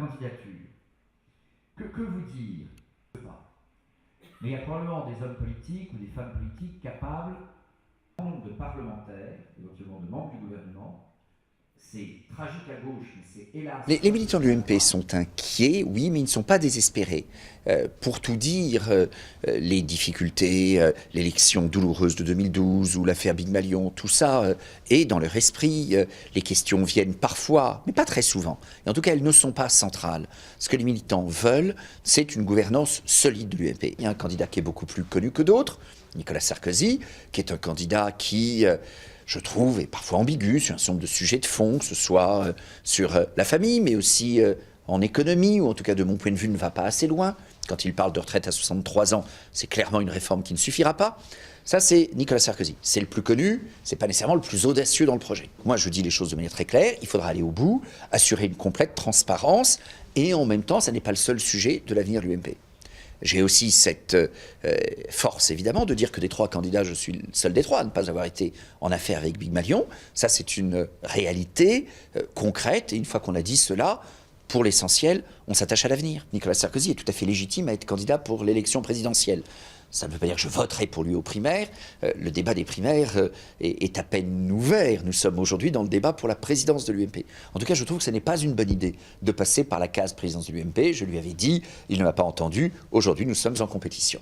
candidature. Que vous dire? Mais il y a probablement des hommes politiques ou des femmes politiques capables, de parlementaires, éventuellement de membres du gouvernement. C'est tragique à gauche, mais c'est hélas... Les militants de l'UMP sont inquiets, oui, mais ils ne sont pas désespérés. Pour tout dire, les difficultés, l'élection douloureuse de 2012 ou l'affaire Big Malion, tout ça est dans leur esprit. Les questions viennent parfois, mais pas très souvent. Et en tout cas, elles ne sont pas centrales. Ce que les militants veulent, c'est une gouvernance solide de l'UMP. Il y a un candidat qui est beaucoup plus connu que d'autres, Nicolas Sarkozy, qui est un candidat qui... je trouve, est parfois ambigu sur un certain nombre de sujets de fond, que ce soit sur la famille, mais aussi en économie, ou en tout cas de mon point de vue ne va pas assez loin. Quand il parle de retraite à 63 ans, c'est clairement une réforme qui ne suffira pas. Ça, c'est Nicolas Sarkozy. C'est le plus connu, c'est pas nécessairement le plus audacieux dans le projet. Moi, je dis les choses de manière très claire, il faudra aller au bout, assurer une complète transparence, et en même temps, ça n'est pas le seul sujet de l'avenir de l'UMP. J'ai aussi cette force, évidemment, de dire que des trois candidats, je suis le seul des trois à ne pas avoir été en affaire avec Big Malion. Ça, c'est une réalité concrète. Et une fois qu'on a dit cela, pour l'essentiel, on s'attache à l'avenir. Nicolas Sarkozy est tout à fait légitime à être candidat pour l'élection présidentielle. Ça ne veut pas dire que je voterai pour lui aux primaires. Le débat des primaires est à peine ouvert. Nous sommes aujourd'hui dans le débat pour la présidence de l'UMP. En tout cas, je trouve que ce n'est pas une bonne idée de passer par la case présidence de l'UMP. Je lui avais dit, il ne m'a pas entendu. Aujourd'hui, nous sommes en compétition.